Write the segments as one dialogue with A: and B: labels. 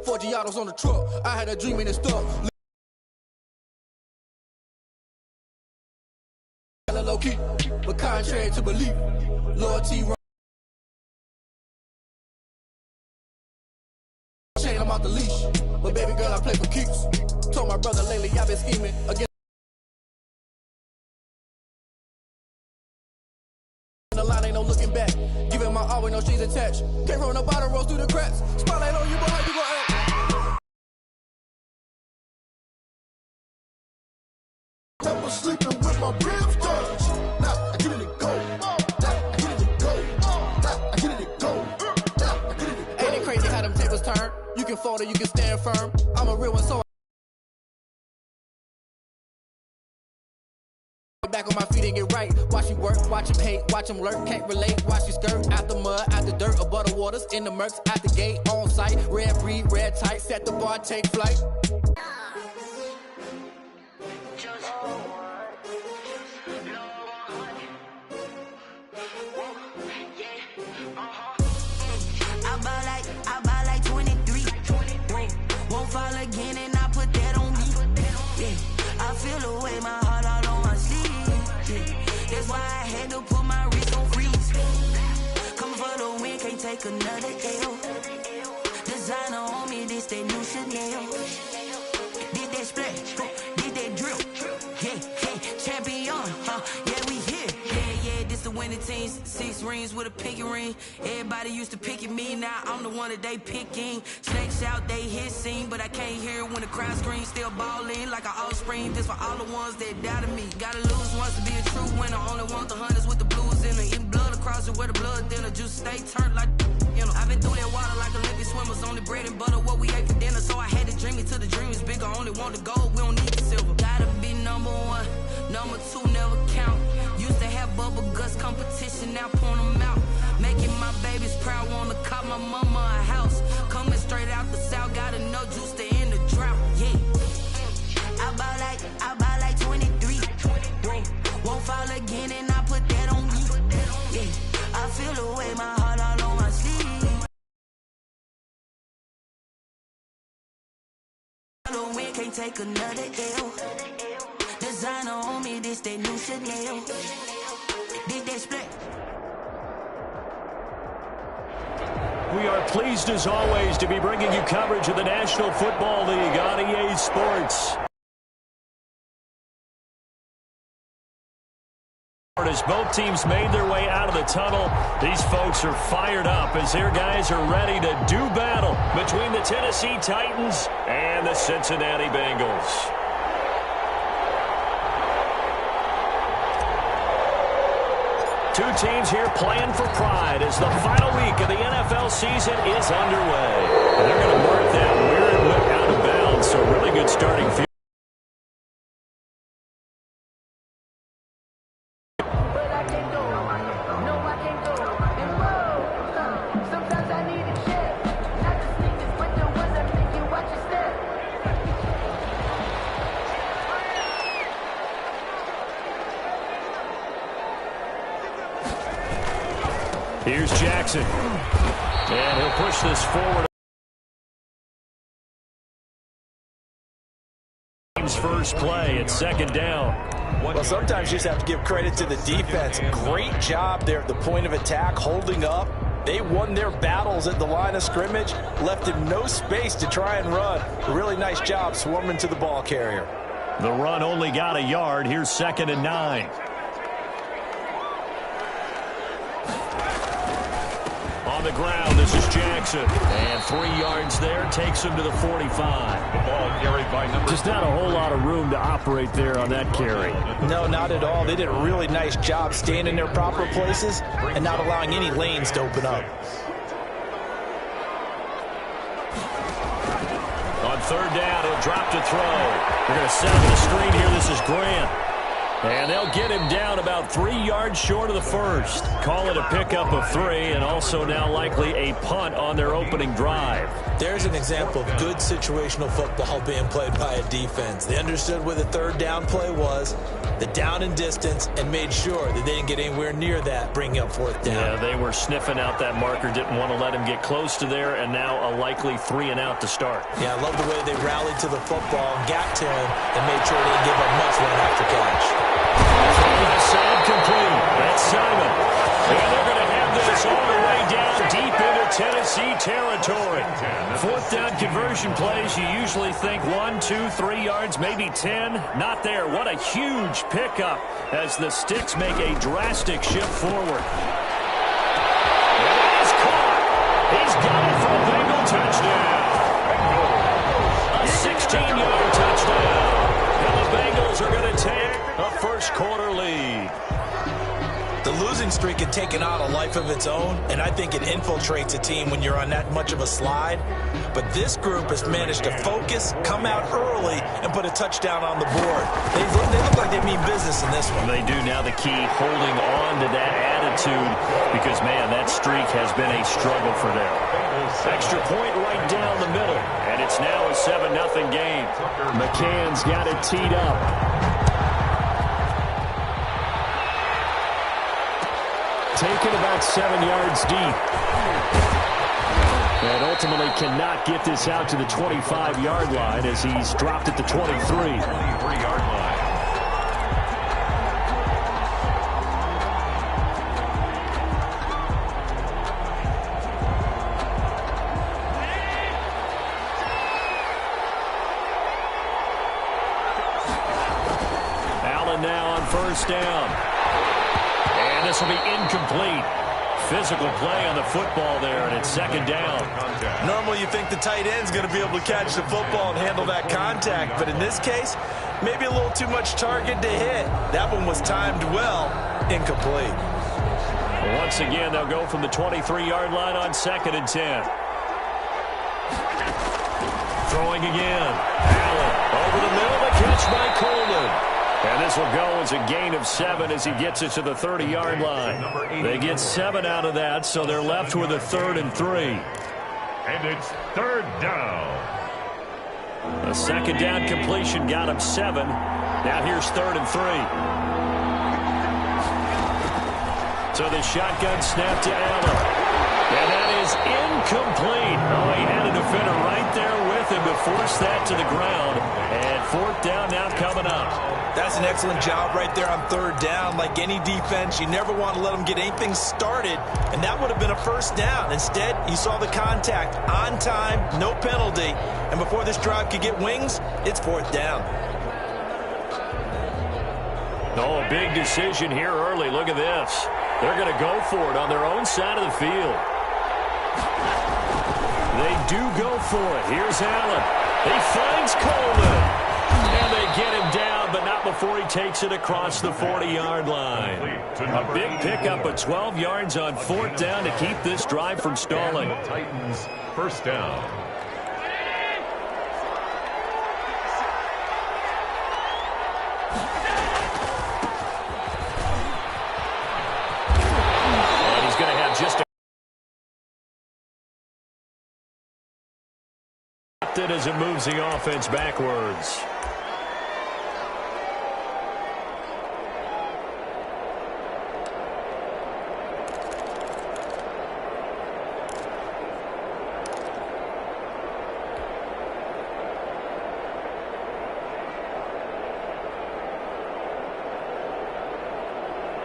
A: 4 Giottos on the truck. I had a dream and it stuck. Low key, but contrary to belief, loyalty. Chain, I'm out the leash, but baby girl, I play for keeps. Told my brother lately I've been scheming again. The line ain't no looking back. Giving my all with no strings attached. Can't roll no bottle rolls through the cracks. Spotlight on you, but how you gon' act? I was sleeping with my ribs touched. Now I get it to go. Now I get it to go. Now I get it to go. Now I get it to go. Ain't it crazy how them tables turn? You can fold or you can stand firm. I'm a real one, so back on my feet and get right. Watch you work, watch him hate, watch him lurk, can't relate. Watch you skirt out the mud, out the dirt, above the waters, in the murks, out the gate, on site. Red breed, red tight, set the bar, take flight.
B: I buy like 23. Won't fall again and I put that on me. Yeah, I feel the way my heart all on my sleeve. Yeah, that's why I had to put my wrist on freeze. Coming for the win, can't take another L. Designer on me, this that new Chanel. Did that splash, did that drill. Yeah, champion, yeah, we here. Yeah, this the winning team. 6 rings with a pinky ring. Everybody used to pick at me, now I'm the one that they picking. Snakes out, they hit scene, but I can't hear when the crowd screams. Still ballin' like an offspring. This for all the ones that doubted me. Gotta lose once to be a true winner. Only want the hunters with the blues in it. Eating blood across it where the blood thinner. Juice stay turned like, you know. I've been through that water like Olympic swimmers. Only bread and butter, what we ate for dinner. So I had to dream it till the dream is bigger. Only want the gold, we don't need the silver. Gotta be number 1, number 2 never count. Used to have bubble guts competition, now point them out. Making my babies proud, wanna cop my mama a house. Coming straight out the south, got enough juice to end the drought. Yeah, I buy like 23. Won't fall again and I put that on me. Yeah, I feel the way my heart all on my sleeve. The wind can't take another L. Designer on me, this that new Chanel. Did that split?
C: We are pleased as always to be bringing you coverage of the National Football League on EA Sports. As both teams made their way out of the tunnel, these folks are fired up as their guys are ready to do battle between the Tennessee Titans and the Cincinnati Bengals. Two teams here playing for pride as the final week of the NFL season is underway. And they're going to mark that weird whip out of bounds, so really good starting field. Here's Jackson, and he'll push this forward. Team's first play at 2nd down.
D: Well, sometimes you just have to give credit to the defense. Great job there at the point of attack, holding up. They won their battles at the line of scrimmage, left him no space to try and run. A really nice job swarming to the ball carrier.
C: The run only got a yard. Here's 2nd and 9. On the ground, this is Jackson. And 3 yards there, takes him to the 45. The ball carried by number. Just not a whole lot of room to operate there on that carry.
D: No, not at all. They did a really nice job staying in their proper places and not allowing any lanes to open up.
C: On 3rd down, he'll drop to throw. They're going to set up the screen here. This is Grant. And they'll get him down about 3 yards short of the first. Call it a pickup of 3, and also now likely a punt on their opening drive.
D: There's an example of good situational football being played by a defense. They understood where the 3rd down play was. the down and distance and made sure that they didn't get anywhere near that, bringing up fourth down.
C: Yeah, they were sniffing out that marker, didn't want to let him get close to there, and now a likely 3-and-out to start.
D: Yeah, I love the way they rallied to the football and got to him and made sure they didn't give up much run after catch.
C: Side complete. That's Simon. And they're going to have this all the way down deep into Tennessee territory. Fourth down conversion plays, you usually think 1, 2, 3 yards, maybe 10. Not there. What a huge pickup as the Sticks make a drastic shift forward. And it is caught. He's got it for a Bengal touchdown. A 16-yard touchdown. And the Bengals are going to take a first-quarter lead.
D: The losing streak had taken on a life of its own, and I think it infiltrates a team when you're on that much of a slide. But this group has managed to focus, come out early, and put a touchdown on the board. They look like they mean business in this one.
C: They do. Now the key, holding on to that attitude, because, man, that streak has been a struggle for them. Extra point right down the middle, and it's now a 7-0 game. McCann's got it teed up. Taken about 7 yards deep. And ultimately cannot get this out to the 25-yard line as he's dropped at the 23-yard line. Allen now on first down. And this will be incomplete. Physical play on the football there, and it's second down.
D: Normally you think the tight end's going to be able to catch the football and handle that contact, but in this case, maybe a little too much target to hit. That one was timed well, incomplete.
C: Once again, they'll go from the 23-yard line on 2nd and 10. Throwing again. Allen over the middle, the catch by Coleman. And this will go as a gain of 7 as he gets it to the 30-yard line. They get 7 out of that, so they're left with a 3rd and 3.
E: And it's 3rd down.
C: A second down completion got him 7. Now here's 3rd and 3. So the shotgun snap to Allen. And that is incomplete. Oh, he had a defender right there with him to force that to the ground. And 4th down now coming up.
D: That's an excellent job right there on 3rd down. Like any defense, you never want to let them get anything started, and that would have been a 1st down. Instead, you saw the contact on time, no penalty, and before this drive could get wings, it's 4th down.
C: Oh, a big decision here early. Look at this. They're going to go for it on their own side of the field. They do go for it. Here's Allen. He finds Coleman. And they get him down, but not before he takes it across the 40-yard line. A big pickup of 12 yards on 4th down to keep this drive from stalling.
E: Titans, 1st down.
C: And he's going to have just a as it moves the offense backwards.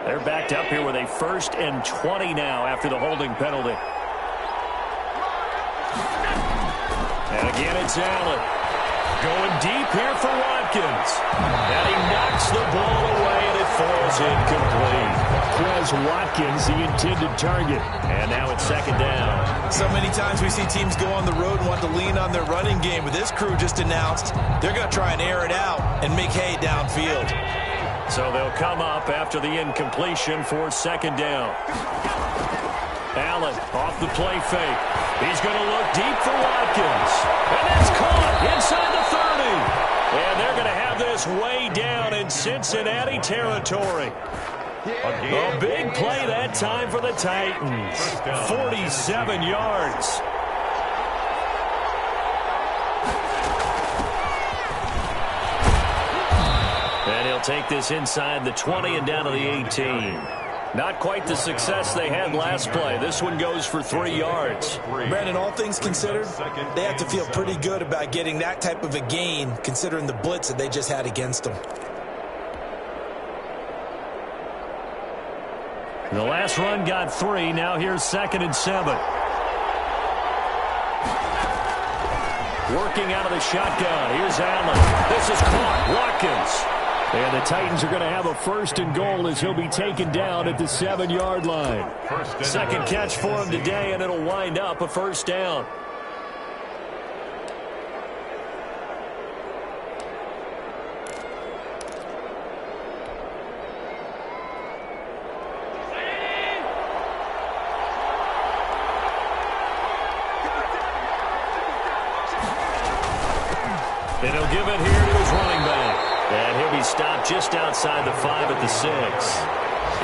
C: They're backed up here with a 1st and 20 now after the holding penalty. And again, it's Allen. Going deep here for Watkins. And he knocks the ball away, and it falls incomplete. Quez Watkins, the intended target. And now it's 2nd down.
D: So many times we see teams go on the road and want to lean on their running game. But this crew just announced they're going to try and air it out and make hay downfield.
C: So they'll come up after the incompletion for 2nd down. Allen off the play fake. He's going to look deep for Watkins. And that's caught inside the 30. And they're going to have this way down in Cincinnati territory. A big play that time for the Titans. 47 yards. And he'll take this inside the 20 and down to the 18. Not quite the success they had last play. This one goes for 3 yards.
D: Brandon, all things considered, they have to feel pretty good about getting that type of a gain, considering the blitz that they just had against them.
C: The last run got 3. Now here's 2nd and 7. Working out of the shotgun. Here's Allen. This is caught. Watkins. And the Titans are going to have a 1st and goal as he'll be taken down at the 7-yard line. Second catch for him today, and it'll wind up a 1st down. And he'll give it here to his running back. And he'll be stopped just outside the 5 at the 6.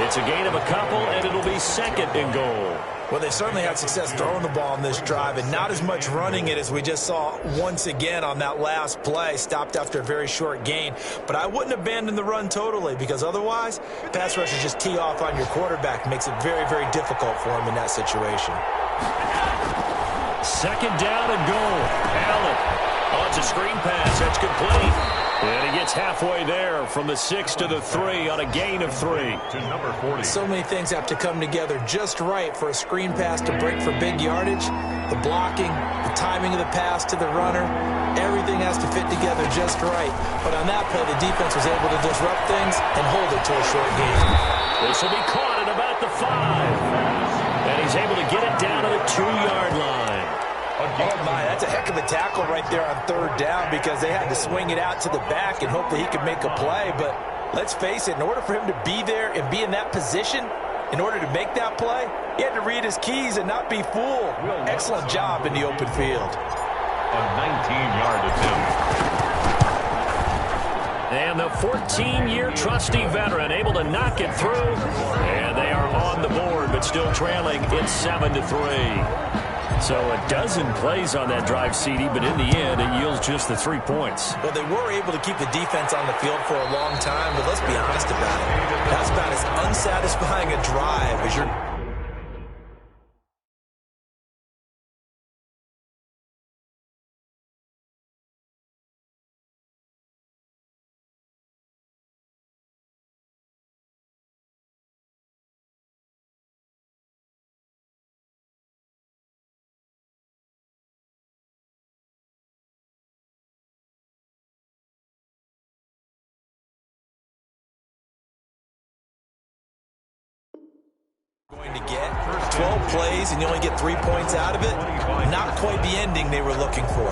C: It's a gain of a couple, and it'll be 2nd and goal.
D: Well, they certainly had success throwing the ball on this drive, and not as much running it as we just saw once again on that last play. Stopped after a very short gain. But I wouldn't abandon the run totally, because otherwise, pass rushers just tee off on your quarterback. Makes it very, very difficult for him in that situation.
C: 2nd down and goal. Allen. Oh, it's a screen pass. That's complete. And he gets halfway there from the 6 to the 3 on a gain of 3.
E: To number 40.
D: So many things have to come together just right for a screen pass to break for big yardage. The blocking, the timing of the pass to the runner, everything has to fit together just right. But on that play, the defense was able to disrupt things and hold it to a short gain.
C: This will be caught at about the 5. And he's able to get it down to the 2-yard line.
D: Oh, my, that's a heck of a tackle right there on 3rd down, because they had to swing it out to the back and hope that he could make a play. But let's face it, in order for him to be there and be in that position, in order to make that play, he had to read his keys and not be fooled. Excellent job in the open field.
E: A 19-yard attempt.
C: And the 14-year trusty veteran able to knock it through. And they are on the board, but still trailing. It's 7-3. So a dozen plays on that drive, CD, but in the end, it yields just the 3 points.
D: Well, they were able to keep the defense on the field for a long time, but let's be honest about it. That's about as unsatisfying a drive as you're... going to get 12 plays and you only get 3 points out of it. Not quite the ending they were looking for.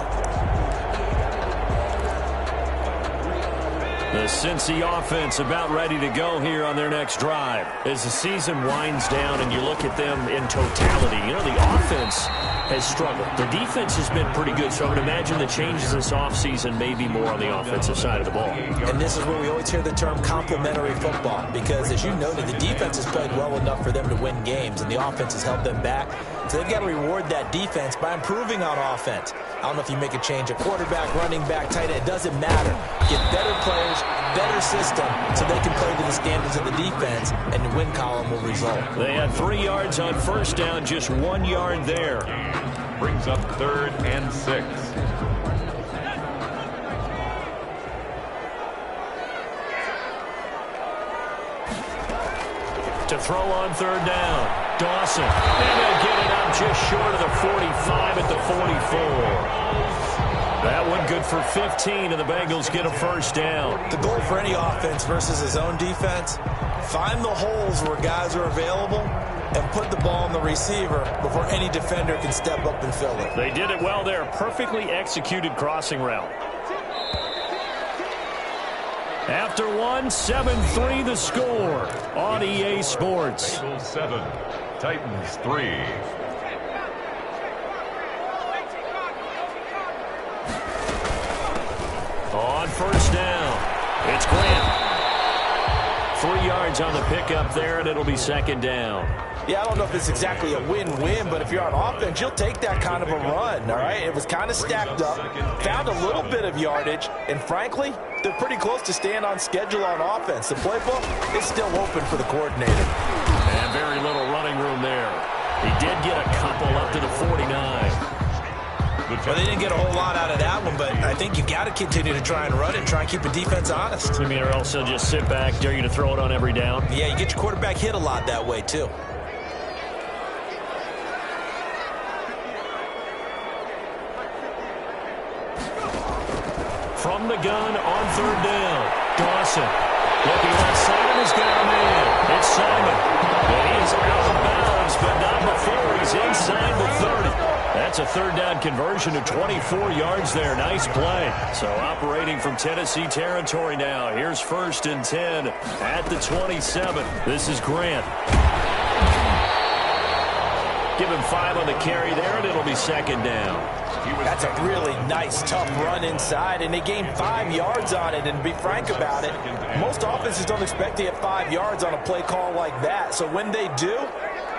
C: The Cincy offense about ready to go here on their next drive. As the season winds down and you look at them in totality, you know, the offense has struggled. The defense has been pretty good, so I would imagine the changes this offseason may be more on the offensive side of the ball.
D: And this is where we always hear the term complementary football, because as you noted, the defense has played well enough for them to win games, and the offense has held them back. So they've got to reward that defense by improving on offense. I don't know if you make a change at quarterback, running back, tight end. It doesn't matter. Get better players, better system, so they can play to the standards of the defense, and the win column will result.
C: They had 3 yards on 1st down, just 1 yard there.
E: Brings up 3rd and 6.
C: To throw on 3rd down. Dawson. And they'll get it up just short of the 45 at the 44. That one good for 15, and the Bengals get a 1st down.
D: The goal for any offense versus his own defense, find the holes where guys are available and put the ball on the receiver before any defender can step up and fill it.
C: They did it well there. Perfectly executed crossing route. After one, 7-3 the score on EA Sports.
E: Bengals 7, Titans 3.
C: On 1st down, it's Grant. 3 yards on the pickup there, and it'll be 2nd down.
D: Yeah, I don't know if it's exactly a win-win, but if you're on offense, you'll take that kind of a run, all right? It was kind of stacked up, found a little bit of yardage, and frankly, they're pretty close to staying on schedule on offense. The playbook is still open for the coordinator.
C: And very little running room there. He did get a couple up to the 49.
F: Well, they didn't get a whole lot out of that one, but I think you've got to continue to try and run it and try and keep the defense honest.
C: You mean, or else they'll just sit back, dare you to throw it on every down?
F: Yeah, you get your quarterback hit a lot that way, too.
C: From the gun on third down, Dawson. Looking left side, and he's got a man. It's Simon. And he is out of bounds, but not before he's inside the 30. That's a third down conversion to 24 yards there. Nice play. So operating from Tennessee territory now. Here's 1st and 10 at the 27. This is Grant. Give him 5 on the carry there, and it'll be 2nd down.
D: That's a really nice, tough run inside, and they gained 5 yards on it. And to be frank about it, most offenses don't expect to get 5 yards on a play call like that. So when they do,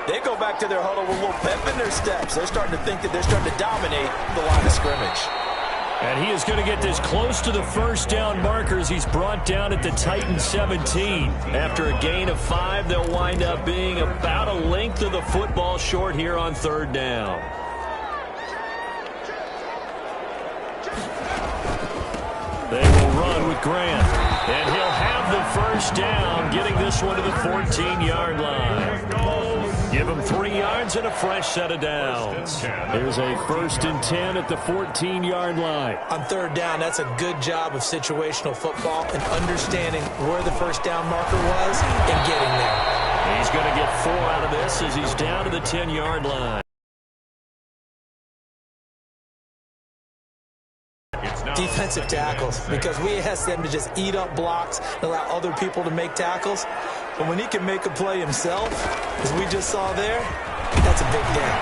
D: they go back to their huddle with a little pep in their steps. They're starting to think that they're starting to dominate the line of scrimmage.
C: And he is going to get this close to the first down markers. He's brought down at the Titans 17. After a gain of 5, they'll wind up being about a length of the football short here on third down. They will run with Grant. And he'll have the first down, getting this one to the 14-yard line. Give him 3 yards and a fresh set of downs. Here's a 1st and 10 at the 14-yard line.
F: On third down, that's a good job of situational football and understanding where the first down marker was and getting there.
C: He's going to get 4 out of this as he's down to the 10-yard line.
F: Defensive tackles, because we ask them to just eat up blocks and allow other people to make tackles. But when he can make a play himself, as we just saw there, that's a big day.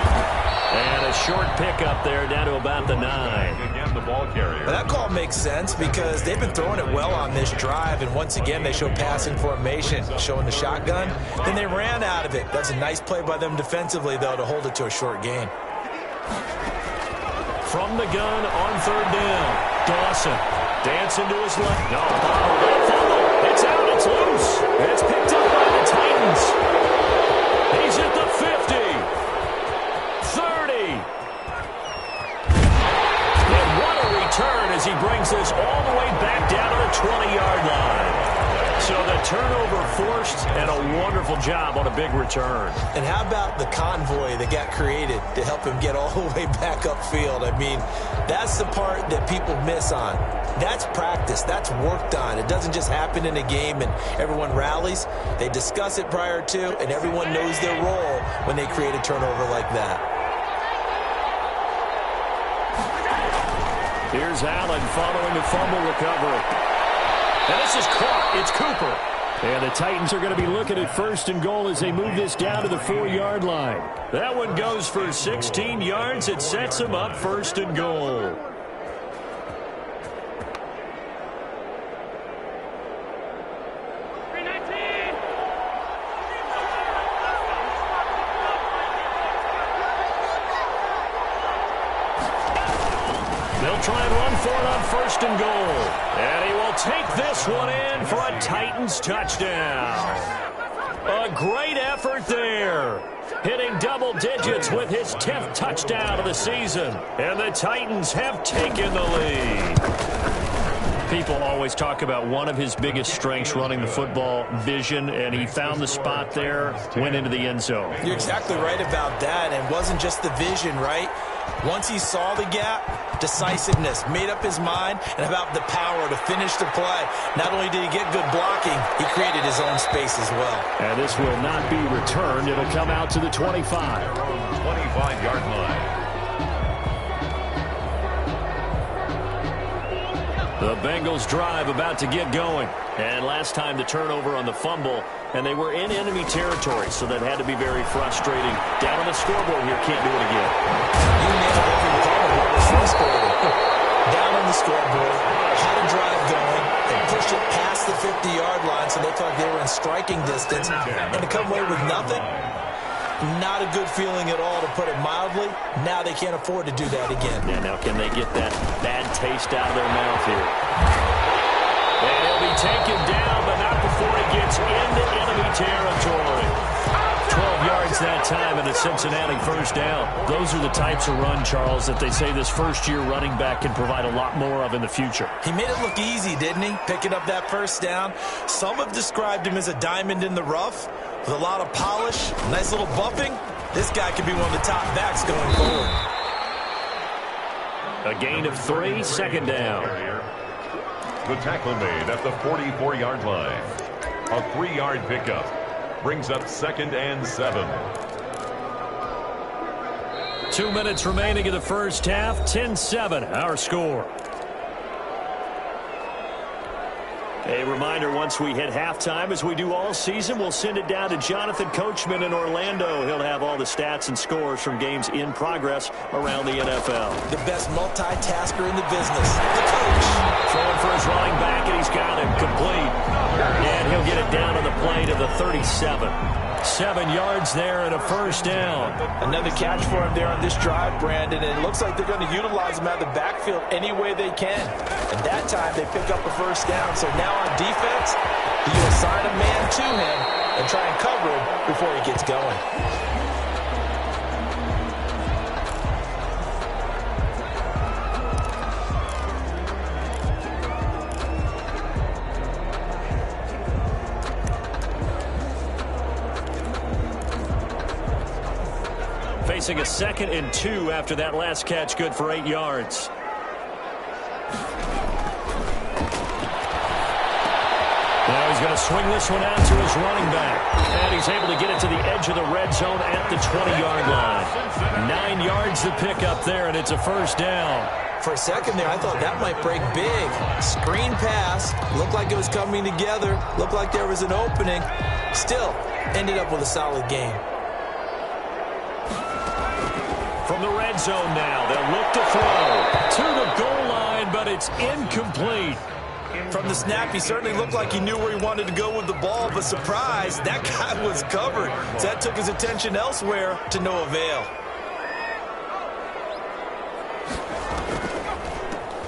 C: And a short pickup there down to about the 9.
E: Again, the ball carrier.
F: But that call makes sense because they've been throwing it well on this drive, and once again they show passing formation, showing the shotgun. Then they ran out of it. That's a nice play by them defensively, though, to hold it to a short gain.
C: From the gun on third down, Dawson dancing to his left. No, it's out, it's loose. It's picked up by the Titans. He's at the 50, 30. And what a return as he brings this all the way back down to the 20-yard line. So the turnover forced, and a wonderful job on a big return.
F: And how about the convoy that got created to help him get all the way back upfield? I mean, that's the part that people miss on. That's practice. That's worked on. It doesn't just happen in a game and everyone rallies. They discuss it prior to, and everyone knows their role when they create a turnover like that.
C: Here's Allen following the fumble recovery. And this is caught. It's Cooper. And the Titans are going to be looking at 1st and goal as they move this down to the 4-yard line. That one goes for 16 yards. It sets them up 1st and goal. They'll try and run for it on 1st and goal. And he will take this one in for a Titans touchdown. A great effort there. Hitting double digits with his 10th touchdown of the season. And the Titans have taken the lead. People always talk about one of his biggest strengths, running the football, vision, and he found the spot there, went into the end zone.
F: You're exactly right about that, and it wasn't just the vision, right? Once he saw the gap, decisiveness, made up his mind, and about the power to finish the play. Not only did he get good blocking, he created his own space as well.
C: And this will not be returned. It'll come out to the 25.
E: 25-yard line.
C: The Bengals drive about to get going. And last time the turnover on the fumble, and they were in enemy territory, so that had to be very frustrating. Down on the scoreboard here, can't do it again.
F: You nailed every part of what was frustrating. Down on the scoreboard, had a drive going, they pushed it past the 50-yard line, so they thought they were in striking distance, and to come away with nothing, Not a good feeling at all, to put it mildly. Now they can't afford to do that again.
C: Yeah, now can they get that bad taste out of their mouth here? And he'll be taken down, but not before he gets into enemy territory. 12 yards that time, and a Cincinnati first down. Those are the types of run, Charles, that they say this first-year running back can provide a lot more of in the future.
F: He made it look easy, didn't he? Picking up that first down. Some have described him as a diamond in the rough with a lot of polish, nice little buffing. This guy could be one of the top backs going forward.
C: A gain of 3, second down.
E: The tackle made at the 44-yard line. A 3-yard pickup brings up 2nd and 7.
C: 2 minutes remaining in the first half. 10-7, our score. A reminder, once we hit halftime, as we do all season, we'll send it down to Jonathan Coachman in Orlando. He'll have all the stats and scores from games in progress around the NFL.
F: The best multitasker in the business, the coach.
C: Throwing for his running back, and he's got him complete. And he'll get it down to the play to the 37. 7 yards there and a first down.
F: Another catch for him there on this drive, Brandon, and it looks like they're going to utilize him out of the backfield any way they can. And that time they pick up a first down. So now on defense, you assign a man to him and try and cover him before he gets going.
C: Facing a 2nd and 2 after that last catch, good for 8 yards. Now he's going to swing this one out to his running back. And he's able to get it to the edge of the red zone at the 20-yard line. 9 yards to pick up there, and it's a first down.
F: For a second there, I thought that might break big. Screen pass. Looked like it was coming together. Looked like there was an opening. Still, ended up with a solid game.
C: From the red zone now, they'll look to throw to the goal line, but it's incomplete.
F: From the snap, he certainly looked like he knew where he wanted to go with the ball, but surprise, that guy was covered. So that took his attention elsewhere to no avail.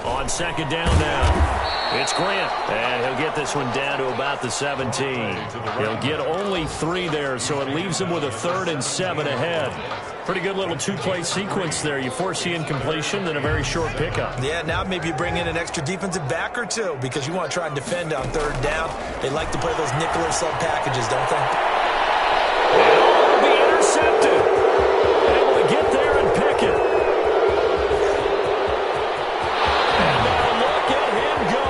C: On second down now, it's Grant, and he'll get this one down to about the 17. He'll get only 3 there, so it leaves him with a 3rd and 7 ahead. Pretty good little 2-play sequence there. You force the incompletion, then a very short pickup.
F: Yeah, now maybe you bring in an extra defensive back or two because you want to try and defend on 3rd down. They like to play those nickel or sub packages, don't they?
C: It'll be intercepted. Able to get there and pick it. And look at him go.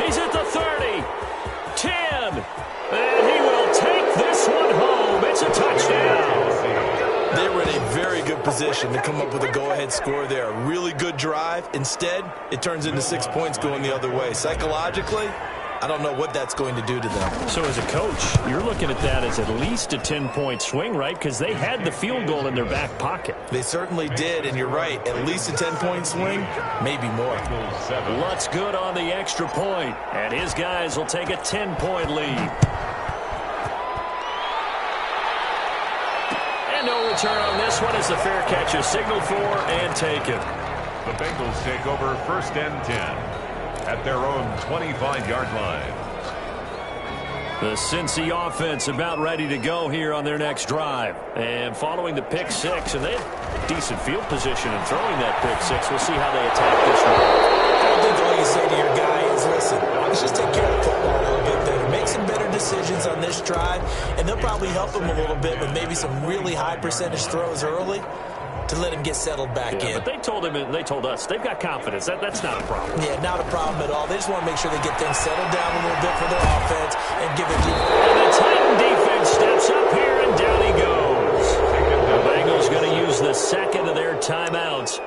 C: He's at the 30, 10, and he will take this one home. It's a touchdown.
F: They were in a very good position to come up with a go-ahead score there. A really good drive. Instead, it turns into 6 points going the other way. Psychologically, I don't know what that's going to do to them.
C: So as a coach, you're looking at that as at least a 10-point swing, right? Because they had the field goal in their back pocket.
F: They certainly did, and you're right. At least a 10-point swing, maybe more.
C: Lutz good on the extra point, and his guys will take a 10-point lead. No return on this one as the fair catch is signaled for and taken.
E: The Bengals take over 1st and 10 at their own 25-yard line.
C: The Cincy offense about ready to go here on their next drive. And following the pick 6, and they have decent field position in throwing that pick 6. We'll see how they attack this one.
F: I think all you say to your guy is, listen, let's just take care of the football a little bit better. Make some better decisions on this drive, and they'll probably help him a little bit with maybe some really high percentage throws early to let him get settled back in.
C: But they told him, and they told us, they've got confidence. That's not a problem.
F: Yeah, not a problem at all. They just want to make sure they get things settled down a little bit for their offense and give it defense.
C: And the Titan defense steps up here, and down he goes. The Bengals going to use the 2nd of their timeouts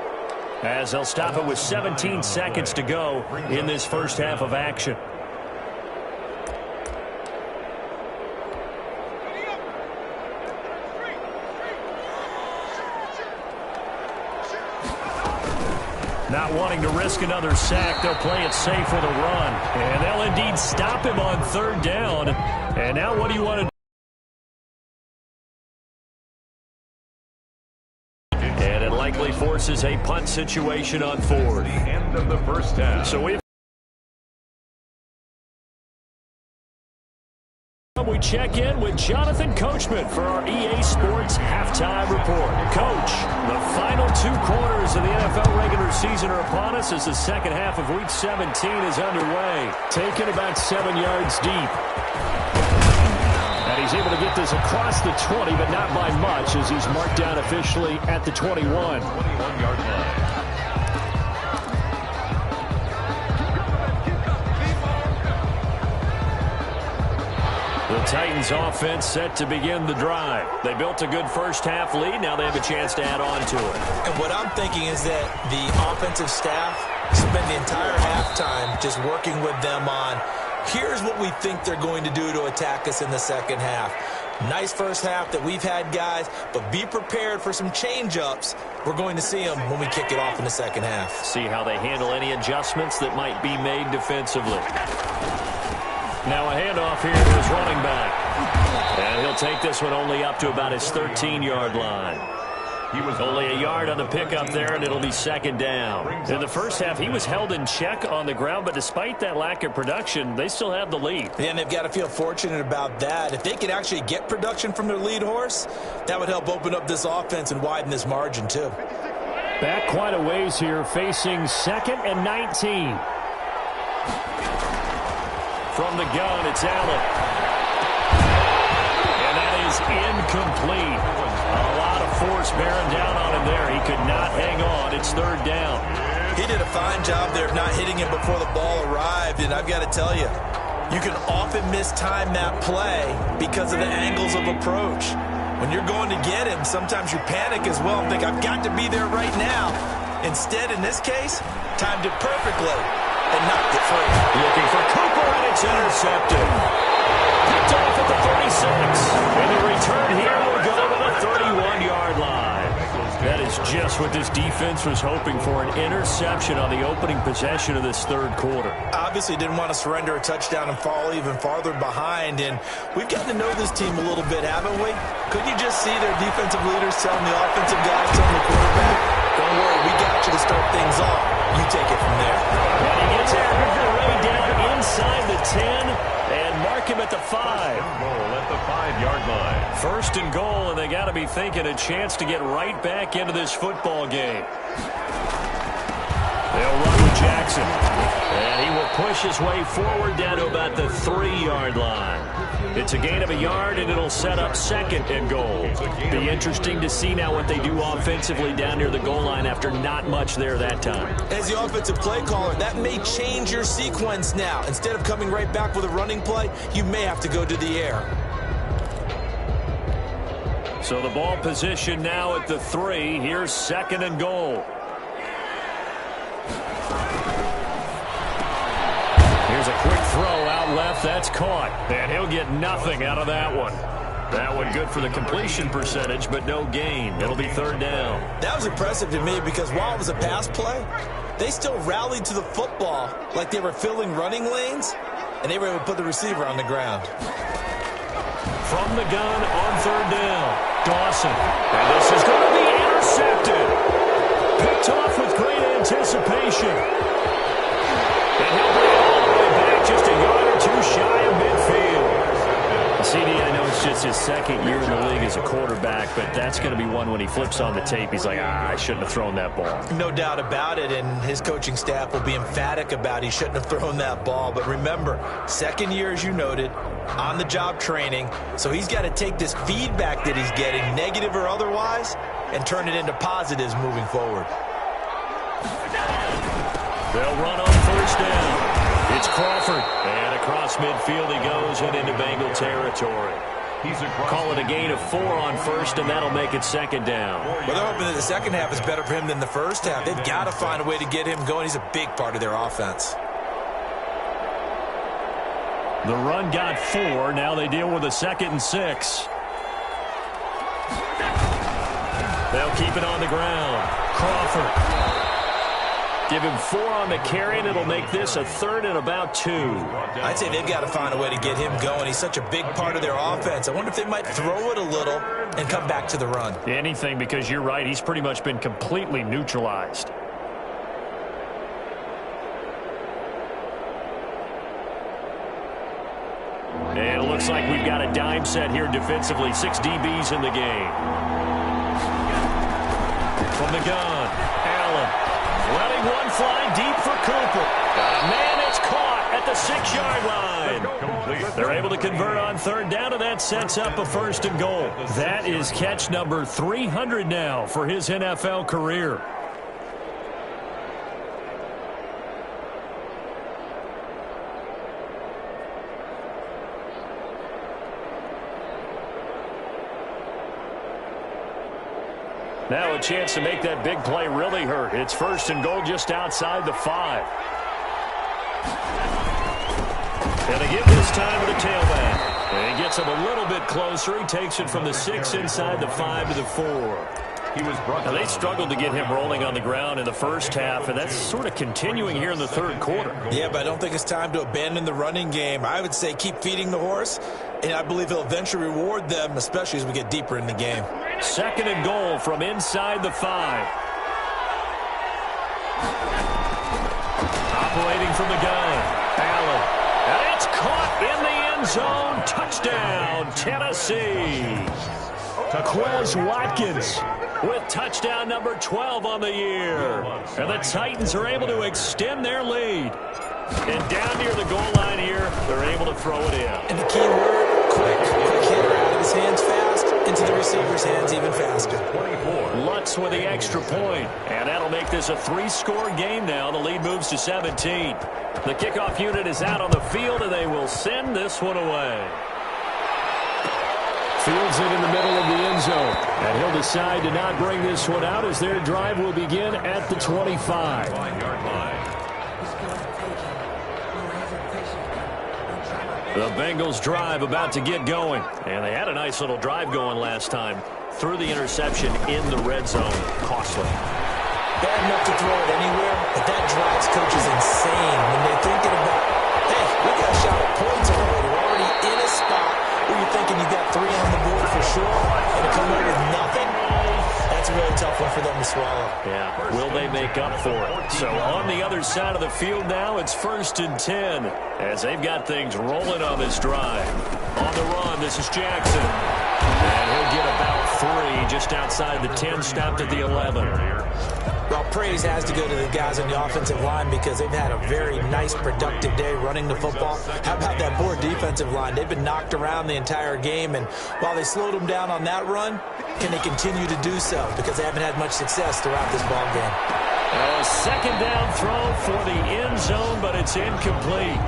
C: as they'll stop it with 17 seconds to go in this first half of action. Not wanting to risk another sack, they'll play it safe with a run. And they'll indeed stop him on 3rd down. And now what do you want to do? forces a punt situation on fourth.
E: The end of the first half.
C: So we check in with Jonathan Coachman for our EA Sports Halftime Report. Coach, the final 2 quarters of the NFL regular season are upon us as the second half of Week 17 is underway. Taken about 7 yards deep. And he's able to get this across the 20, but not by much as he's marked down officially at the 21.
E: 21-yard line.
C: The Titans offense set to begin the drive. They built a good first half lead. Now they have a chance to add on to it.
F: And what I'm thinking is that the offensive staff spent the entire halftime just working with them on, here's what we think they're going to do to attack us in the second half. Nice first half that we've had, guys, but be prepared for some change-ups. We're going to see them when we kick it off in the second half.
C: See how they handle any adjustments that might be made defensively. Now a handoff here to his running back. And he'll take this one only up to about his 13-yard line. He was only a yard on the pickup there, and it'll be second down. In the first half, he was held in check on the ground, but despite that lack of production, they still have the lead.
F: And they've got to feel fortunate about that. If they could actually get production from their lead horse, that would help open up this offense and widen this margin, too.
C: Back quite a ways here, facing 2nd and 19. From the gun, it's Allen. And that is incomplete. A lot of force bearing down on him there. He could not hang on. It's third down.
F: He did a fine job there of not hitting him before the ball arrived, and I've got to tell you, you can often mistime that play because of the angles of approach. When you're going to get him, sometimes you panic as well and think, I've got to be there right now. Instead, in this case, timed it perfectly and knocked it free.
C: Looking for Cooper, and it's intercepted. Picked off at the 36. And the return here will go to the 31-yard line. That is just what this defense was hoping for, an interception on the opening possession of this third quarter.
F: Obviously didn't want to surrender a touchdown and fall even farther behind, and we've gotten to know this team a little bit, haven't we? Couldn't you just see their defensive leaders telling the offensive guys, telling the quarterback, don't worry, we got you to start things off. You take it from there.
C: And he gets Ray down inside the 10 and mark him at the 5.
E: Goal at the 5-yard line.
C: First and goal, and they got to be thinking a chance to get right back into this football game. They'll run with Jackson. And he will push his way forward down to about the 3-yard line. It's a gain of a yard, and it'll set up 2nd and goal. Be interesting to see now what they do offensively down near the goal line after not much there that time.
F: As the offensive play caller, that may change your sequence now. Instead of coming right back with a running play, you may have to go to the air.
C: So the ball position now at the 3. Here's 2nd and goal. Here's a quick throw out left. That's caught. And he'll get nothing out of that one. That one good for the completion percentage, but no gain. It'll be third down.
F: That was impressive to me because while it was a pass play, they still rallied to the football like they were filling running lanes, and they were able to put the receiver on the ground.
C: From the gun on third down, Dawson. And this is going to be intercepted. Picked off with great anticipation. And he'll bring it all the way back just a yard or two shy of midfield. CD, I know it's just his 2nd year in the league as a quarterback, but that's going to be one when he flips on the tape. He's like, I shouldn't have thrown that ball.
F: No doubt about it, and his coaching staff will be emphatic about he shouldn't have thrown that ball. But remember, 2nd year, as you noted, on-the-job training, so he's got to take this feedback that he's getting, negative or otherwise, and turn it into positives moving forward.
C: They'll run on first down. It's Crawford. And across midfield he goes and into Bengal territory. Call it a gain of 4 on first, and that'll make it 2nd down.
F: Well, they're hoping that the second half is better for him than the first half. They've got to find a way to get him going. He's a big part of their offense.
C: The run got 4. Now they deal with a 2nd and 6. They'll keep it on the ground. Crawford. Give him 4 on the carry, and it'll make this a 3rd and about 2.
F: I'd say they've got to find a way to get him going. He's such a big part of their offense. I wonder if they might throw it a little and come back to the run.
C: Anything, because you're right. He's pretty much been completely neutralized. And it looks like we've got a dime set here defensively. 6 DBs in the game. From the gun, Allen. Letting one fly deep for Cooper. Man, it's caught at the 6-yard line. They're able to convert on 3rd down, and that sets up a 1st and goal. That is catch number 300 now for his NFL career. Now a chance to make that big play really hurt. It's 1st and goal just outside the 5. And they give this time to the tailback. And he gets him a little bit closer. He takes it from the 6 inside the 5 to the 4. Now, they struggled to get him rolling on the ground in the first half, and that's sort of continuing here in the 3rd quarter.
F: Yeah, but I don't think it's time to abandon the running game. I would say keep feeding the horse, and I believe he'll eventually reward them, especially as we get deeper in the game.
C: 2nd and goal from inside the 5. Operating from the gun, Allen. And it's caught in the end zone. Touchdown, Tennessee. Quez Watkins with touchdown number 12 on the year. And the Titans are able to extend their lead. And down near the goal line here, they're able to throw it in.
F: And the key word, quick. Quick hitter out of his hands fast, into the receiver's hands even faster.
C: Lutz with the extra point. And that'll make this a 3-score game now. The lead moves to 17. The kickoff unit is out on the field, and they will send this one away. Fields it in the middle of the end zone. And he'll decide to not bring this one out as their drive will begin at the 25. The Bengals drive about to get going. And they had a nice little drive going last time. Threw the interception in the red zone. Costly.
F: Bad enough to throw it anywhere, but that drives coaches insane when they're thinking about, hey, we got a shot at points already. We're already in a spot where you're thinking you got 3 on the board for sure, and to come away with nothing, that's a really tough one for them to swallow.
C: Yeah, will they make up for it? So on the other side of the field now, it's 1st and 10 as they've got things rolling on this drive. On the run, this is Jackson. And he'll get about 3 just outside the 10, stopped at the 11.
F: Well, praise has to go to the guys on the offensive line because they've had a very nice, productive day running the football. How about that poor defensive line? They've been knocked around the entire game, and while they slowed them down on that run, can they continue to do so? Because they haven't had much success throughout this ball game.
C: A 2nd down throw for the end zone, but it's incomplete.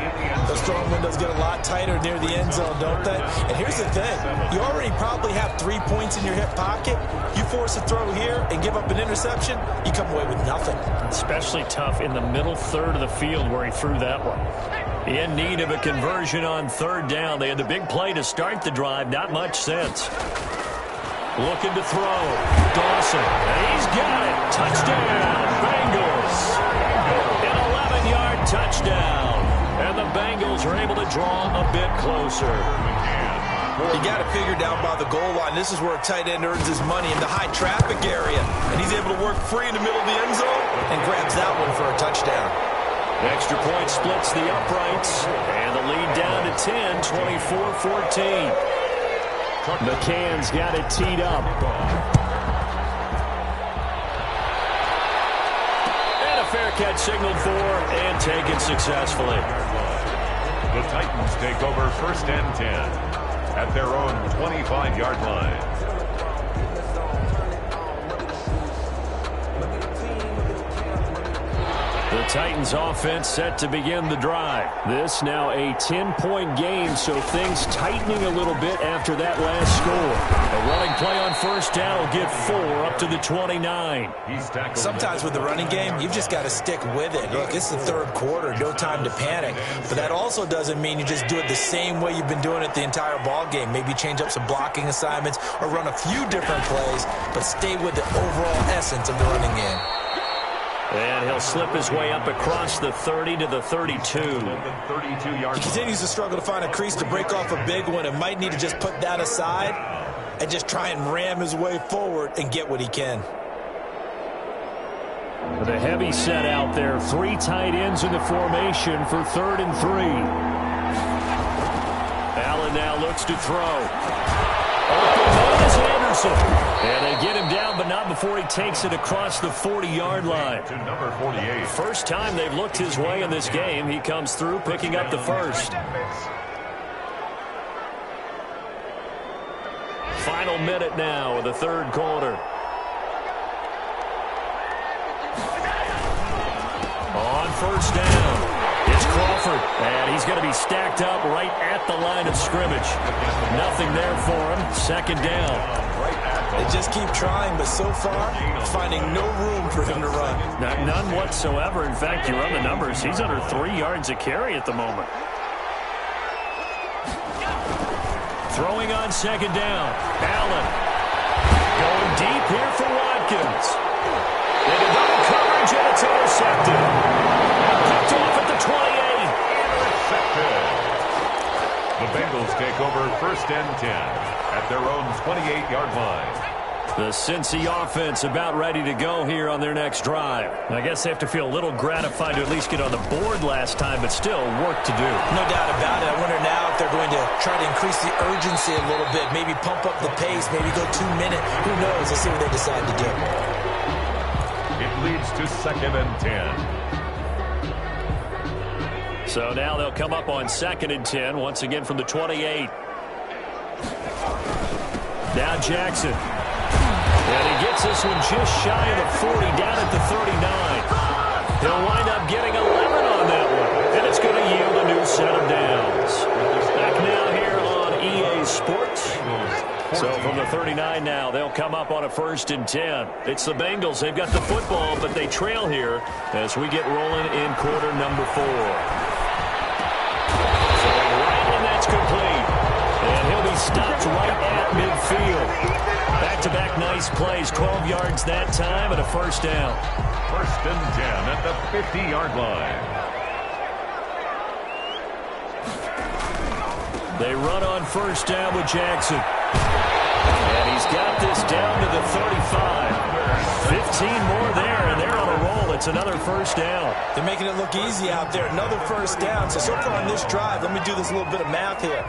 F: Those throwing windows get a lot tighter near the end zone, don't they? And here's the thing. You already probably have 3 points in your hip pocket. You force a throw here and give up an interception, you come away with nothing.
C: Especially tough in the middle 3rd of the field where he threw that one. In need of a conversion on 3rd down. They had the big play to start the drive. Not much sense. Looking to throw. Dawson. And he's got it. Touchdown, Bengals. An 11-yard touchdown. And the Bengals are able to draw a bit closer.
F: You got to figure down by the goal line. This is where a tight end earns his money in the high traffic area. And he's able to work free in the middle of the end zone and grabs that one for a touchdown.
C: Extra point splits the uprights. And the lead down to 10, 24-14. McCann's got it teed up. And a fair catch signaled for and taken successfully.
E: The Titans take over 1st and 10 at their own 25-yard line.
C: The Titans offense set to begin the drive. This now a 10-point game, so things tightening a little bit after that last score. A running play on 1st down will get 4 up to the 29.
F: Sometimes with the running game, you've just got to stick with it. Look, it's the 3rd quarter, no time to panic. But that also doesn't mean you just do it the same way you've been doing it the entire ball game. Maybe change up some blocking assignments or run a few different plays, but stay with the overall essence of the running game.
C: And he'll slip his way up across the 30 to the 32.
F: He continues to struggle to find a crease to break off a big one and might need to just put that aside and just try and ram his way forward and get what he can.
C: With a heavy set out there, 3 tight ends in the formation for 3rd and 3. Allen now looks to throw. Open man is Anderson. And they get him down, but not before he takes it across the 40-yard line.
E: To number 48.
C: First time they've looked his way in this game. He comes through, picking up the first. Final minute now of the 3rd quarter. On first down, it's Crawford, and he's going to be stacked up right at the line of scrimmage. Nothing there for him. 2nd down.
F: They just keep trying, but so far, finding no room for him to run.
C: None whatsoever. In fact, you run the numbers. He's under 3 yards a carry at the moment. Throwing on 2nd down. Allen going deep here for Watkins. Into double coverage, and it's intercepted. Picked off at the 28.
E: Intercepted. The Bengals take over 1st and 10 at their own 28-yard line.
C: The Cincy offense about ready to go here on their next drive. I guess they have to feel a little gratified to at least get on the board last time, but still work to do.
F: No doubt about it. I wonder now if they're going to try to increase the urgency a little bit, maybe pump up the pace, maybe go 2-minute. Who knows? Let's see what they decide to do.
E: It leads to 2nd and 10.
C: So now they'll come up on 2nd and 10, once again from the 28. Now Jackson. And he gets this one just shy of the 40, down at the 39. He'll wind up getting 11 on that one, and it's going to yield a new set of downs. Back now here on EA Sports. So from the 39 now, they'll come up on a 1st and 10. It's the Bengals. They've got the football, but they trail here as we get rolling in quarter number 4. Throwing right, and that's complete. And he'll be stopped right at midfield. Back-to-back nice plays, 12 yards that time, and a 1st down.
E: 1st and 10 at the 50-yard line.
C: They run on 1st down with Jackson. And he's got this down to the 35. 15 more there, and they're on a roll. It's another 1st down.
F: They're making it look easy out there. Another 1st down. So far on this drive, let me do this little bit of math here.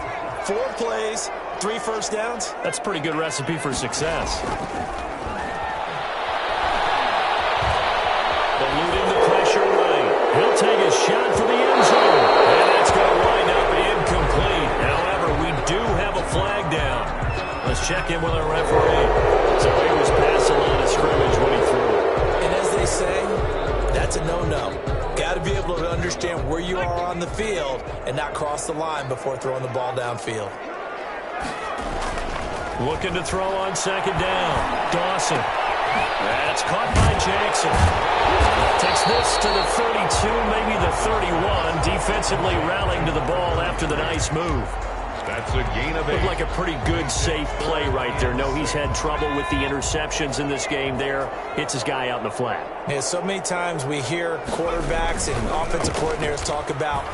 F: 4 plays, 3 1st downs.
C: That's a pretty good recipe for success. Eluding the pressure right. He'll take a shot for the end zone. And that's going to wind up incomplete. However, we do have a flag down. Let's check in with our referee. So he was past the line of scrimmage when he threw it.
F: And as they say, that's a no-no. Got to be able to understand where you are on the field and not cross the line before throwing the ball downfield.
C: Looking to throw on 2nd down. Dawson. That's caught by Jackson. Takes this to the 32, maybe the 31. Defensively rallying to the ball after the nice move.
E: That's a gain of 8.
C: Looked like a pretty good, safe play right there. No, he's had trouble with the interceptions in this game there. Hits his guy out in the flat.
F: Yeah, so many times we hear quarterbacks and offensive coordinators talk about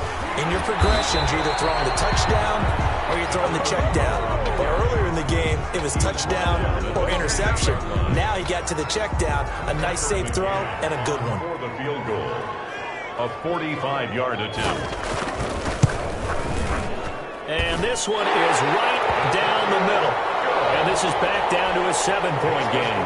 F: in your progressions, you're either throwing the touchdown or you're throwing the check down. But earlier in the game, it was touchdown or interception. Now he got to the check down, a nice safe throw, and a good one.
E: For the field goal, a 45-yard attempt.
C: And this one is right down the middle. And this is back down to a 7-point game.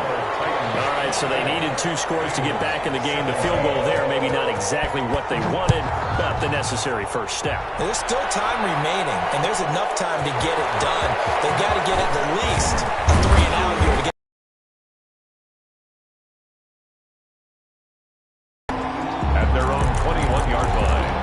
C: All right, so they needed 2 scores to get back in the game. The field goal there, maybe not exactly what they wanted, but the necessary first step.
F: There's still time remaining, and there's enough time to get it done. They've got to get at the least a 3-and-out here to get.
E: At their own 21-yard line.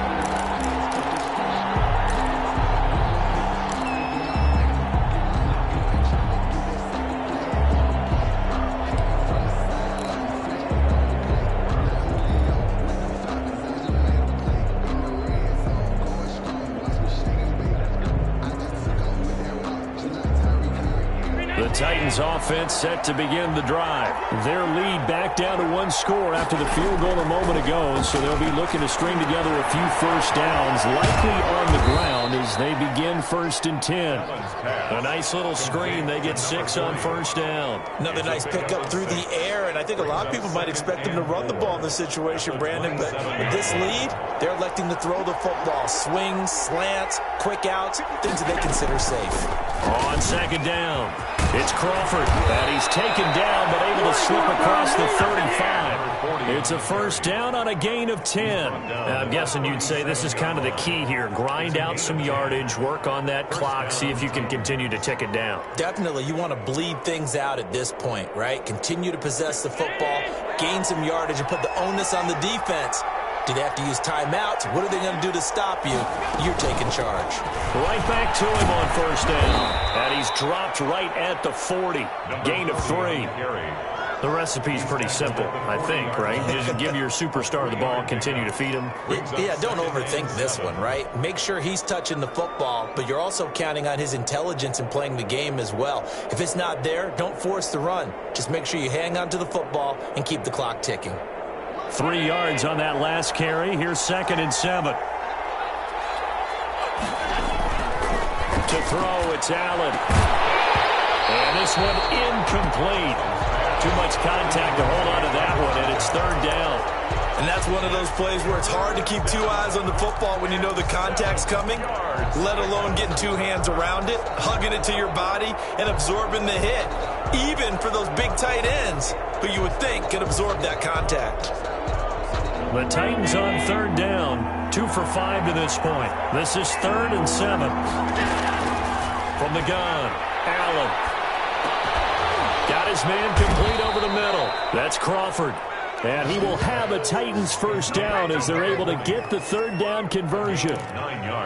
C: Titans offense set to begin the drive. Their lead back down to one score after the field goal a moment ago, so they'll be looking to string together a few first downs, likely on the ground as they begin 1st and 10. A nice little screen. They get 6 on first down.
F: Another nice pickup through the air, and I think a lot of people might expect them to run the ball in this situation, Brandon, but with this lead, they're electing to throw the football. Swings, slants, quick outs, things that they consider safe.
C: On second down, it's Crawford, and he's taken down but able to slip across the 35. It's a first down on a gain of 10. Now, I'm guessing you'd say this is kind of the key here. Grind out some yardage, work on that clock, see if you can continue to tick it down.
F: Definitely, you want to bleed things out at this point, right? Continue to possess the football, gain some yardage, and put the onus on the defense. Do they have to use timeouts? What are they going to do to stop you? You're taking charge.
C: Right back to him on first down. And he's dropped right at the 40. Gain of 3. The recipe's pretty simple, I think, right? Just give your superstar the ball, continue to feed him.
F: Yeah, don't overthink this one, right? Make sure he's touching the football, but you're also counting on his intelligence in playing the game as well. If it's not there, don't force the run. Just make sure you hang on to the football and keep the clock ticking.
C: 3 yards on that last carry. Here's 2nd and 7. To throw, it's Allen. And this one incomplete. Too much contact to hold on to that one, and it's 3rd down.
F: And that's one of those plays where it's hard to keep 2 eyes on the football when you know the contact's coming, let alone getting 2 hands around it, hugging it to your body, and absorbing the hit. Even for those big tight ends who you would think could absorb that contact.
C: The Titans on 3rd down, 2 for 5 to this point. This is 3rd and 7. From the gun, Allen. Got his man complete over the middle. That's Crawford. And he will have a Titans first down as they're able to get the 3rd down conversion.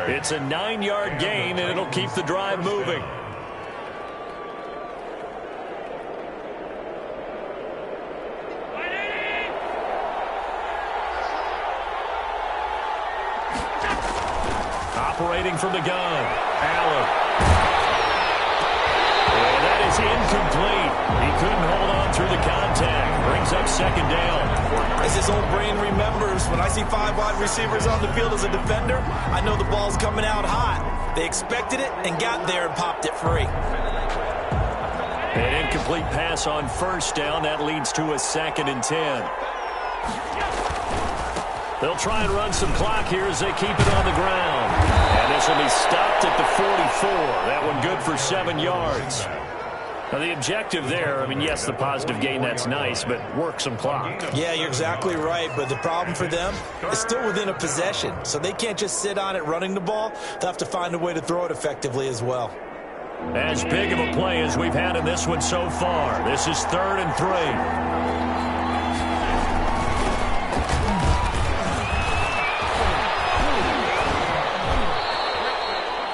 C: It's a 9-yard gain, and it'll keep the drive moving. Operating from the gun, Allen. And that is incomplete. He couldn't hold on through the contact. Brings up 2nd down.
F: As his old brain remembers, when I see 5 wide receivers on the field as a defender, I know the ball's coming out hot. They expected it and got there and popped it free.
C: An incomplete pass on first down. That leads to a 2nd and 10. They'll try and run some clock here as they keep it on the ground. And this will be stopped at the 44. That one good for 7 yards. Now, the objective there, I mean, yes, the positive gain, that's nice, but work some clock.
F: Yeah, you're exactly right, but the problem for them is still within a possession, so they can't just sit on it running the ball. They'll have to find a way to throw it effectively as well.
C: As big of a play as we've had in this one so far. This is 3rd and 3.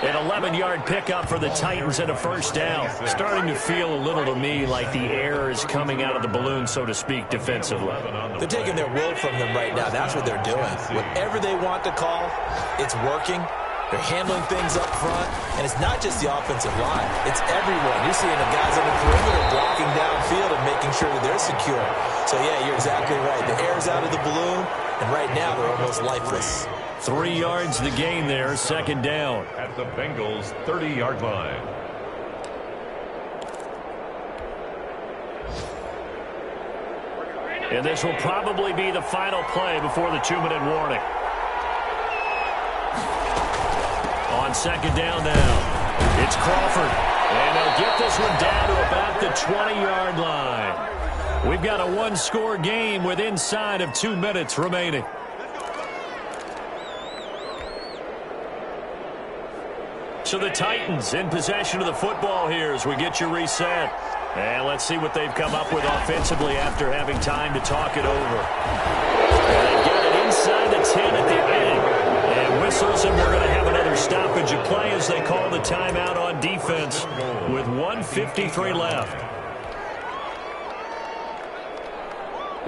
C: An 11-yard pickup for the Titans and a first down. Starting to feel a little to me like the air is coming out of the balloon, so to speak, defensively.
F: They're taking their will from them right now. That's what they're doing. Whatever they want to call, it's working. They're handling things up front, and it's not just the offensive line. It's everyone. You're seeing the guys on the perimeter blocking downfield and making sure that they're secure. So, yeah, you're exactly right. The air's out of the balloon, and right now they're almost lifeless.
C: 3 yards the gain there, 2nd down.
E: At the Bengals' 30-yard line.
C: And this will probably be the final play before the 2-minute warning. On 2nd down now, it's Crawford. And they'll get this one down to about the 20-yard line. We've got a 1-score game with inside of 2 minutes remaining. So the Titans in possession of the football here as we get you reset. And let's see what they've come up with offensively after having time to talk it over. And they've got it inside the 10 at the end. And whistles, and we're going to have another stoppage of play as they call the timeout on defense with 1:53 left.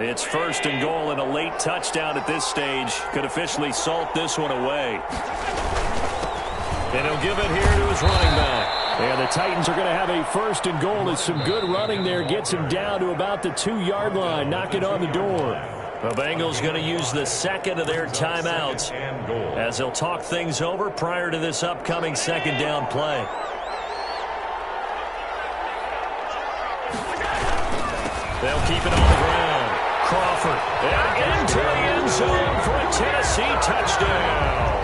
C: It's 1st and goal, and a late touchdown at this stage could officially salt this one away. And he'll give it here to his running back. And the Titans are going to have a 1st and goal as some good running there gets him down to about the 2-yard line. Knock it on the door. The Bengals going to use the second of their timeouts as they'll talk things over prior to this upcoming 2nd down play. They'll keep it on the ground. Crawford and into the end zone for a Tennessee touchdown.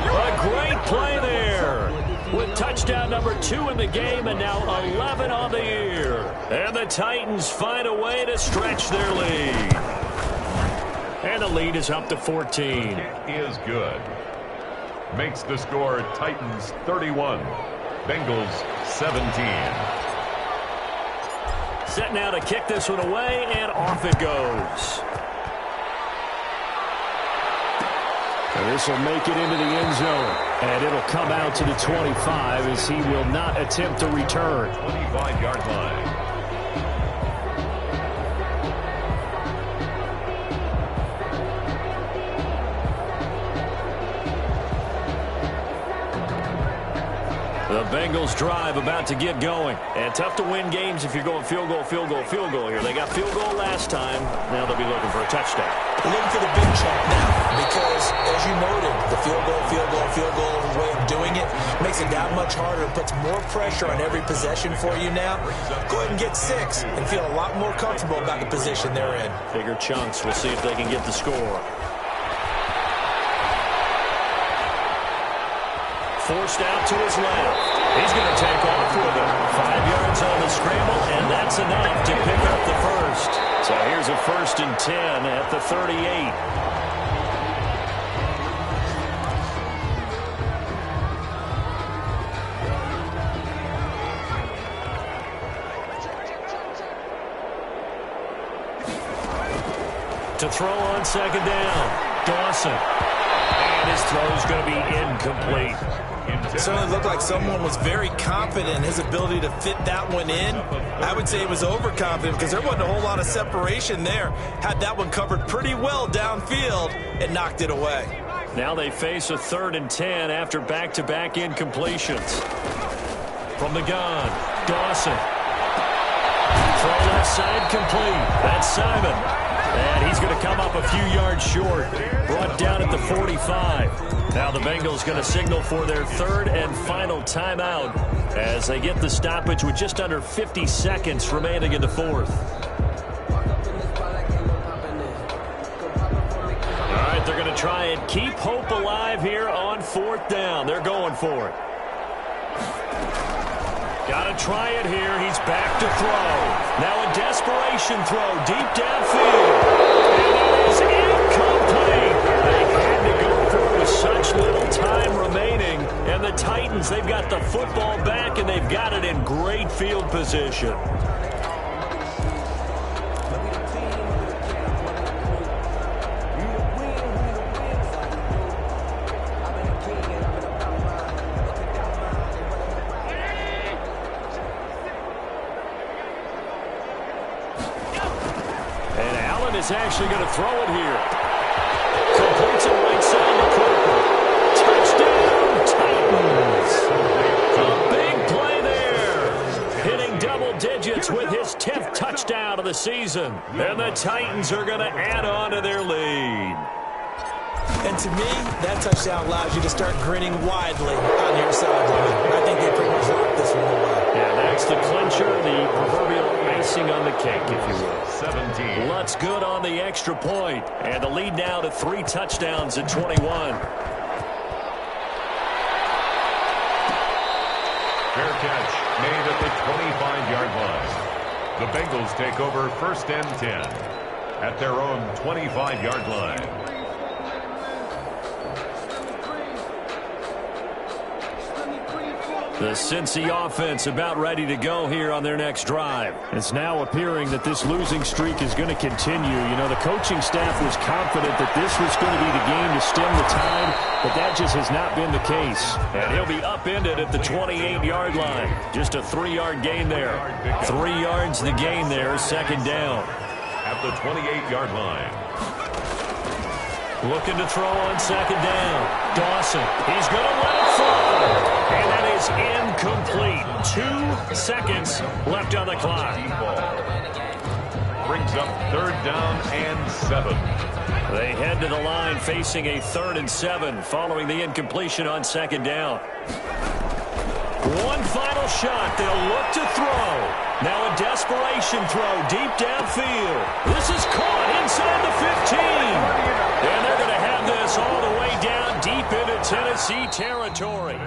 C: A great play there with touchdown number 2 in the game and now 11 on the year. And the Titans find a way to stretch their lead. And the lead is up to 14.
E: It is good. Makes the score Titans 31, Bengals 17.
C: Set now to kick this one away, and off it goes. And this will make it into the end zone. And it'll come out to the 25 as he will not attempt to return.
E: 25-yard line.
C: The Bengals drive about to get going. And tough to win games if you're going field goal, field goal, field goal here. They got field goal last time. Now they'll be looking for a touchdown.
F: They're looking for the big chunk now because, as you noted, the field goal way of doing it makes it that much harder. It puts more pressure on every possession for you now. Go ahead and get 6 and feel a lot more comfortable about the position they're in.
C: Bigger chunks. We'll see if they can get the score. Forced out to his left. He's going to take off with it. 5 yards on the scramble, and that's enough to pick up the first. So here's a 1st and 10 at the 38. To throw on 2nd down, Dawson. And his throw is going to be incomplete.
F: It certainly looked like someone was very confident in his ability to fit that one in. I would say he was overconfident because there wasn't a whole lot of separation there. Had that one covered pretty well downfield and knocked it away.
C: Now they face a 3rd and 10 after back-to-back incompletions. From the gun, Dawson. Throw left side complete. That's Simon. And he's going to come up a few yards short. Brought down at the 45. Now the Bengals going to signal for their 3rd and final timeout as they get the stoppage with just under 50 seconds remaining in the 4th. All right, they're going to try and keep hope alive here on 4th down. They're going for it. Got to try it here. He's back to throw. Now a desperation throw deep downfield. And it is incomplete. They had to go for it with such little time remaining. And the Titans, they've got the football back, and they've got it in great field position. Is actually going to throw it here. Completes it right side to Cooper. Touchdown, Titans. A big play there. Hitting double digits with his 10th touchdown of the season. And the Titans are going to add on to their lead.
F: And to me, that touchdown allows you to start grinning widely on your sideline. I think they pretty much locked this one away.
C: Yeah, that's the clincher, the proverbial icing on the cake, if you will.
E: 17.
C: Lutz good on the extra point. And the lead now to 3 touchdowns at 21.
E: Fair catch made at the 25-yard line. The Bengals take over 1st and 10 at their own 25-yard line.
C: The Cincy offense about ready to go here on their next drive. It's now appearing that this losing streak is going to continue. You know, the coaching staff was confident that this was going to be the game to stem the tide, but that just has not been the case. And he'll be upended at the 28-yard line. Just a 3-yard gain there. 3 yards the gain there, 2nd down.
E: At the 28-yard line.
C: Looking to throw on second down. Dawson, he's going to let it fly. And that is incomplete. 2 seconds left on the clock.
E: Brings up 3rd down and 7.
C: They head to the line facing a 3rd and 7 following the incompletion on second down. One final shot. They'll look to throw. Now a desperation throw deep downfield. This is caught inside the 15. And they're going to have this all the way down deep into Tennessee territory.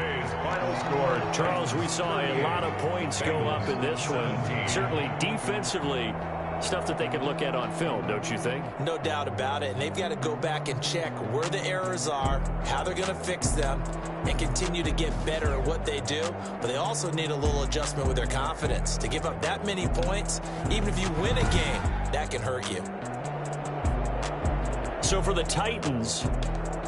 E: Final score.
C: Charles, we saw a lot of points go up in this one. Certainly defensively, stuff that they can look at on film, don't you think?
F: No doubt about it. And they've got to go back and check where the errors are, how they're going to fix them, and continue to get better at what they do. But they also need a little adjustment with their confidence. To give up that many points, even if you win a game, that can hurt you.
C: So for the Titans,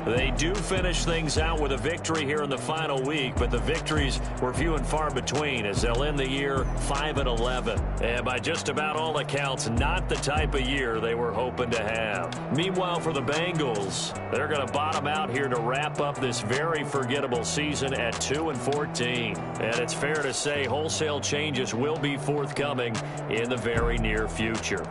C: they do finish things out with a victory here in the final week, but the victories were few and far between as they'll end the year 5-11. And by just about all accounts, not the type of year they were hoping to have. Meanwhile, for the Bengals, they're going to bottom out here to wrap up this very forgettable season at 2-14. And it's fair to say wholesale changes will be forthcoming in the very near future.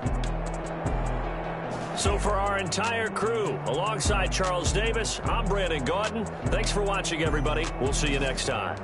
C: So for our entire crew, alongside Charles Davis, I'm Brandon Gaudin. Thanks for watching, everybody. We'll see you next time.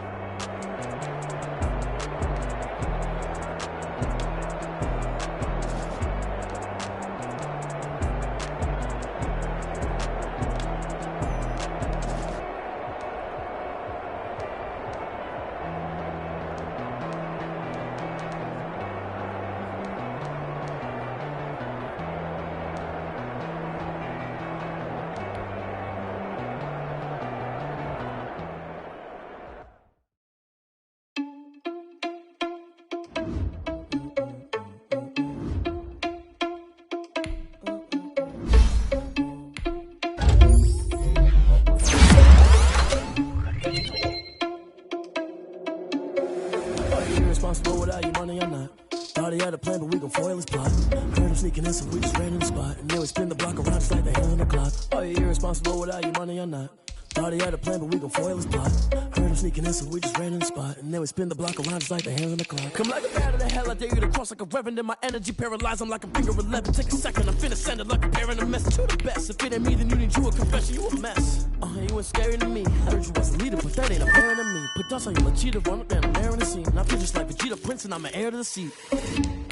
A: Responsible without your money, I'm not. Thought he had a plan, but we gon' foil his plot. Heard him sneaking in, so we just ran in the spot. And then we spin the block around just like the hand on the clock. Oh, you're irresponsible without your money, I'm not. Thought he had a plan, but we gon' foil his plot. Heard him sneaking in, so we just ran in the spot. And then we spin the block around just like the hands on the clock. Come like a bat of the hell, I dare you to cross like a reverend. In my energy paralyzed, I'm like a finger 11. Take a second, I'm finna send it like a parent a message to the best. If it ain't me, then you need you a confession, you a mess. You ain't scary to me. I heard you was a leader, but that ain't apparent to me. Put dust on your cheetah, run up there, I'm there in the scene. I feel just like Vegeta Prince, and I'm an heir to the seat.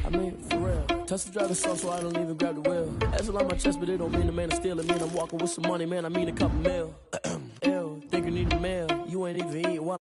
A: I mean, for real. Touch the driver's sauce, so I don't even grab the wheel. That's on my chest, but it don't mean the man is stealing. Mean I'm walking with some money, man, I mean a couple mil. Ew, think you need a mail. You ain't even eating what